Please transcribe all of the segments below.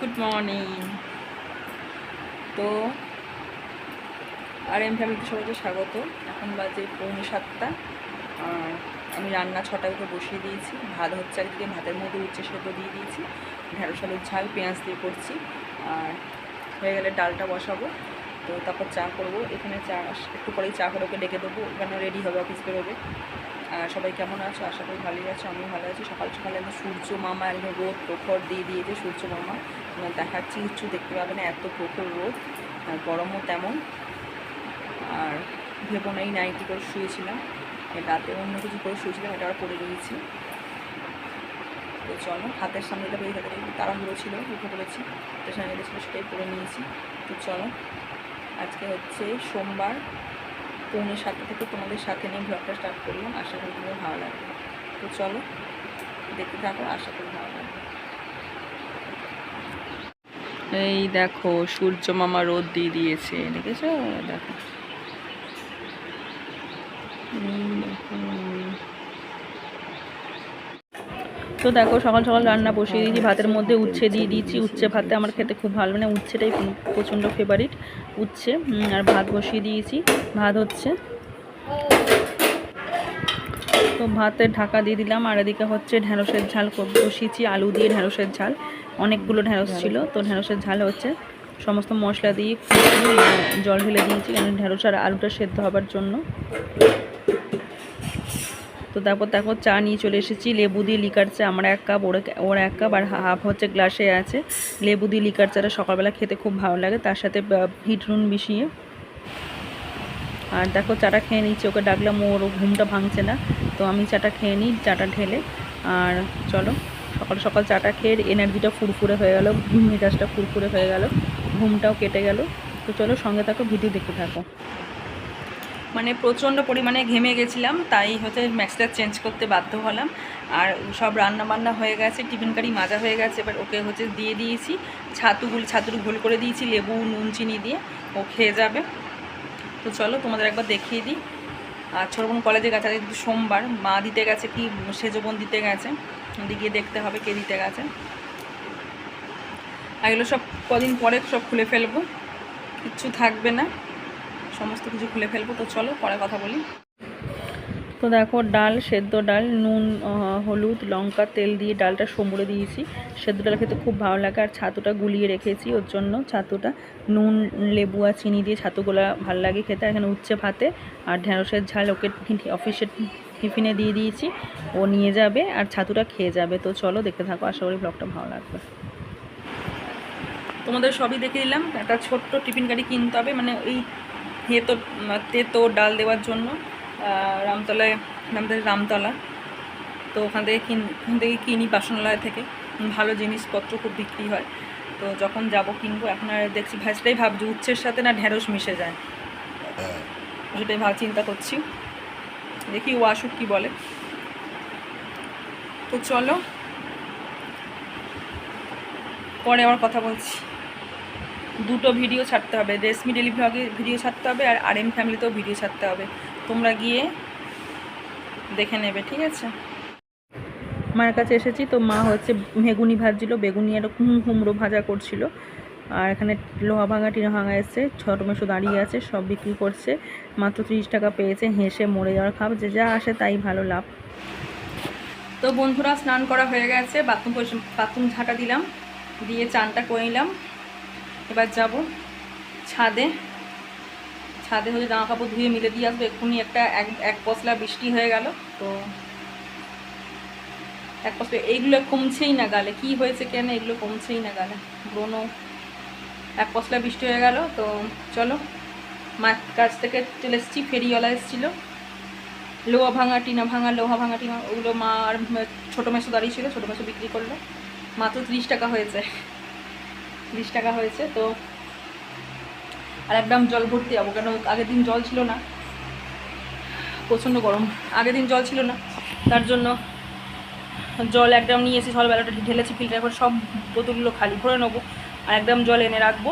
Good morning. তো আর M ফ্যামিলিতে সবাইকে স্বাগত। এখন বাজে 6:45। আর আমি রান্না 6টায় উঠে বসিয়ে দিয়েছি। ভাত হচ্ছে, একদিকে ভাতের মধ্যে উচ্ছে সেদ্ধ দিয়ে দিয়েছি, ঢেঁড়স আলুর ঝাল পেঁয়াজ দিয়ে করছি। আর হয়ে গেলে ডালটা বসাবো, তো তারপর চা করবো। এখানে চা একটু পরেই চা করে ওকে ডেকে দেবো, ওখানে রেডি হবে, অফিস বেরোবে। আর সবাই কেমন আছো? আশা করি ভালোই আছো, আমিও ভালো আছি। সকাল সকালে একদম সূর্য মামা একদম রোদ প্রখর দিয়ে দিয়েছে। সূর্য মামা দেখাচ্ছি, কিচ্ছু দেখতে পাবে না, এত প্রখর রোদ। আর গরমও তেমন। আর ভেবো না এই নাইটি করে শুয়েছিলাম, রাতে অন্য কিছু করে শুয়েছিলাম, এটা আবার পরে রয়েছি। তো চলো, হাতের সামনেটা বেরিয়ে থাকে, তাড়াহুড়ো ছিল, উঠে পড়েছি, হাতের সামনে যেটা ছিল সেটাই পরে নিয়েছি। তো চলো, আজকে হচ্ছে সোমবার, 6:45 থেকে তোমাদের সাথে নিয়ে ব্লগটা স্টার্ট করলাম। আশা করি তোমাদের ভালো লাগবে। তো চলো দেখতে থাকো, আশা করি ভালো লাগবে। এই দেখো সূর্য মামা রোদ দিয়ে দিয়েছে, দেখেছো? দেখো তো দেখো, সকাল সকাল রান্না বসিয়ে দিয়েছি। ভাতের মধ্যে উচ্ছে দিয়ে দিয়েছি। উচ্ছে ভাতে আমার খেতে খুব ভালো, মানে উচ্ছেটাই প্রচণ্ড ফেভারিট, উচ্ছে। আর ভাত বসিয়ে দিয়েছি, ভাত হচ্ছে। তো ভাতের ঢাকা দিয়ে দিলাম। আর এদিকে হচ্ছে ঢ্যাঁড়সের ঝাল বসিয়েছি, আলু দিয়ে ঢ্যাঁড়সের ঝাল। অনেকগুলো ঢ্যাঁড়স ছিল, তো ঢ্যাঁড়সের ঝাল হচ্ছে। সমস্ত মশলা দিয়ে জল ঢেলে দিয়েছি, কারণ ঢ্যাঁড়স আর আলুটা সেদ্ধ হবার জন্য। তো তারপর দেখো চা নিয়ে চলে এসেছি, লেবু দিয়ে লিকার চা। আমার 1 কাপ, ওর 1 কাপ, আর হাফ হচ্ছে গ্লাসে আছে। লেবু দিয়ে লিকার চাটা সকালবেলা খেতে খুব ভালো লাগে, তার সাথে হিট নুন মিশিয়ে। আর দেখো চাটা খেয়ে নিচ্ছি, ওকে ডাকলাম, ওর ঘুমটা ভাঙছে না, তো আমি চাটা খেয়ে নিই, চাটা ঢেলে। আর চলো, সকাল সকাল চাটা খেয়ে এনার্জিটা ফুরফুরে হয়ে গেল, মেজাজটা ফুরফুরে হয়ে গেল, ঘুমটাও কেটে গেল। তো চলো সঙ্গে থাকো, ভিডিও দেখতে থাকো। মানে প্রচণ্ড পরিমাণে ঘেমে গেছিলাম, তাই হচ্ছে ম্যাক্সটা চেঞ্জ করতে বাধ্য হলাম। আর সব রান্না বান্না হয়ে গেছে, টিফিন কারি মাজা হয়ে গেছে। এবার ওকে হচ্ছে দিয়ে দিয়েছি ছাতুর ঘোল করে দিয়েছি লেবু নুন চিনি দিয়ে, ও খেয়ে যাবে। তো চলো তোমাদের একবার দেখিয়ে দিই। আর ছোটো বোন কলেজে গেছে, কিন্তু সোমবার মা দিতে গেছে, কি সেজো বোন দিতে গেছে, গিয়ে দেখতে হবে কে দিতে গেছে। আর এগুলো সব কদিন পরে সব খুলে ফেলবো, কিচ্ছু থাকবে না, সমস্ত কিছু খুলে ফেলবো। তো চলো পরে কথা বলি। তো দেখো ডাল, সেদ্ধ ডাল, নুন হলুদ লঙ্কা তেল দিয়ে ডালটা সম্বরে দিয়েছি। সেদ্ধ ডাল খেতে খুব ভালো লাগে। আর ছাতুটা গুলিয়ে রেখেছি ওর জন্য, ছাতুটা নুন লেবু আর চিনি দিয়ে ছাতুগুলা ভালো লাগে খেতে। এখানে উচ্ছে ভাতে আর ঢ্যাঁড়সের ঝাল ওকে অফিসের টিফিনে দিয়ে দিয়েছি, ও নিয়ে যাবে আর ছাতুটা খেয়ে যাবে। তো চলো দেখতে থাকো, আশা করি ব্লগটা ভালো লাগবে। তোমাদের সবই দেখে দিলাম। একটা ছোট্ট টিফিন গাড়ি কিনতে হবে, মানে এই তেতো ডাল দেওয়ার জন্য। রামতলা, তো ওখান থেকে কিনি, বাসনালয় থেকে ভালো জিনিসপত্র খুব বিক্রি হয়। তো যখন যাব কিনবো। এখন আর দেখছি সেটাই ভাবছি, উচ্ছের সাথে না ঢ্যাঁড়স মিশে যায়, সেটাই চিন্তা করছি। দেখি ও আসুক কী বলে। তো চলো পরে আবার কথা বলছি। দুটো ভিডিও ছাড়তে হবে, রেশমি ডেলি ভ্লগে ভিডিও ছাড়তে হবে, আর এম ফ্যামিলিতেও ভিডিও ছাড়তে হবে। তোমরা গিয়ে দেখে নেবে, ঠিক আছে? মায়ের কাছে এসেছি, তো মা হচ্ছে বেগুনি ভাজছিল, বেগুনি আর কুমড়ো ভাজা করছিল। আর এখানে লোহা ভাঙা টিনা ভাঙা এসছে, ছোটো মেশো দাঁড়িয়ে আছে, সব বিক্রি করছে। মাত্র 30 টাকা পেয়েছে, হেসে মরে যাওয়ার খাব, যে যা আসে তাই ভালো লাভ। তো বন্ধুরা স্নান করা হয়ে গেছে, বাথরুম ঝাঁটা দিলাম, দিয়ে চানটা করে নিলাম। এবার যাব ছাদে হচ্ছে জামা কাপড় ধুয়ে মিলে দিয়ে আসবো। এক্ষুনি এক পশলা বৃষ্টি হয়ে গেল, তো এক পশলা এইগুলো কমছেই না গালে, কি হয়েছে কেন এগুলো কমছেই না গালে, ব্রণ। এক পশলা বৃষ্টি হয়ে গেল। তো চলো, মার কাছ থেকে চলে এসেছি, ফেরিওয়ালা এসেছিলো, লোহা ভাঙা টিনা, ওগুলো মা আর ছোটো মেসো দাঁড়িয়ে ছিল, ছোটো মেসো বিক্রি করলো। মাত্র 30 টাকা হয়েছে, 30 টাকা হয়েছে। তো আর একদম জল ভর্তি যাবো, কেন আগের দিন জল ছিল না, প্রচণ্ড গরম, আগের দিন জল ছিল না, তার জন্য জল একদম নিয়ে এসে সকালবেলাটা ঢেলেছি, ফিল্টার করে সব বোতলগুলো খালি ভরে নেবো, আর একদম জল এনে রাখবো।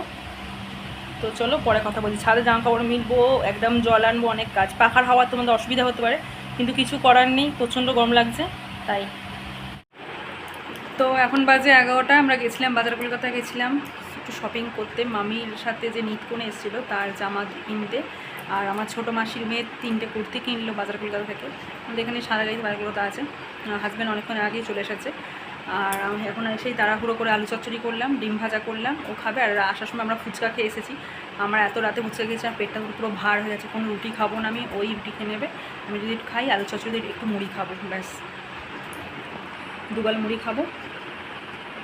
তো চলো পরে কথা বলছি। ছাদে জামা কাপড় মিলবো, একদম জল আনবো, অনেক কাজ। পাখার হাওয়া তোমাদের অসুবিধা হতে পারে, কিন্তু কিছু করার নেই, প্রচণ্ড গরম লাগছে তাই। তো এখন বাজে 11টা। আমরা গেছিলাম বাজার, কলকাতায় গেছিলাম একটু শপিং করতে। মামির সাথে যে নিতকোণে এসেছিলো তার জামা কিনতে, আর আমার ছোটো মাসির মেয়ে 3টে কুর্তি কিনলো বাজার কলকাতা থেকে। আমাদের এখানে সারাগাড়ি বাজার কলকাতা আছে। হাজব্যান্ড অনেকক্ষণ আগেই চলে এসেছে। আর আমি এখন এসেই তাড়াহুড়ো করে আলু চচ্চড়ি করলাম, ডিম ভাজা করলাম, ও খাবে। আর আসার সময় আমরা ফুচকা খেয়ে এসেছি। আমরা এত রাতে ফুচকা খেয়েছি, আমার পেটটা পুরো ভার হয়ে গেছে। কোনো রুটি খাবো না আমি, ওই রুটি খেয়ে নেবে। আমি যদি খাই আলু চচ্চড়ি একটু মুড়ি খাবো, ব্যাস 2 গাল মুড়ি খাবো,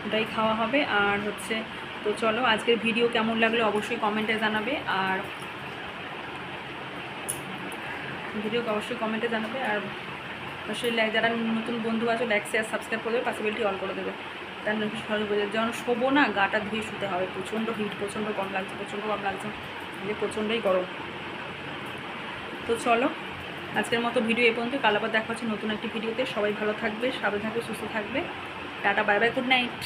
ওটাই খাওয়া হবে। আর হচ্ছে তো চলো, আজকের ভিডিও কেমন লাগলো অবশ্যই কমেন্টে জানাবে। আর ভিডিওকে অবশ্যই কমেন্টে জানাবে। আর অবশ্যই যারা নতুন বন্ধু আছে লাইক শেয়ার সাবস্ক্রাইব করে দেবে, পাশে বেলটি অল করে দেবে। তার যেমন শোবো না, গাটা ধুয়ে শুতে হবে। প্রচণ্ড হিট, প্রচণ্ড গরম লাগছে, প্রচণ্ডই গরম। তো চলো, আজকের মতো ভিডিও এ পর্যন্ত। কাল আবার দেখা হচ্ছে নতুন একটি ভিডিওতে। সবাই ভালো থাকবে, সাবধানে থাকবে, সুস্থ থাকবে। Tata, bye bye, good night.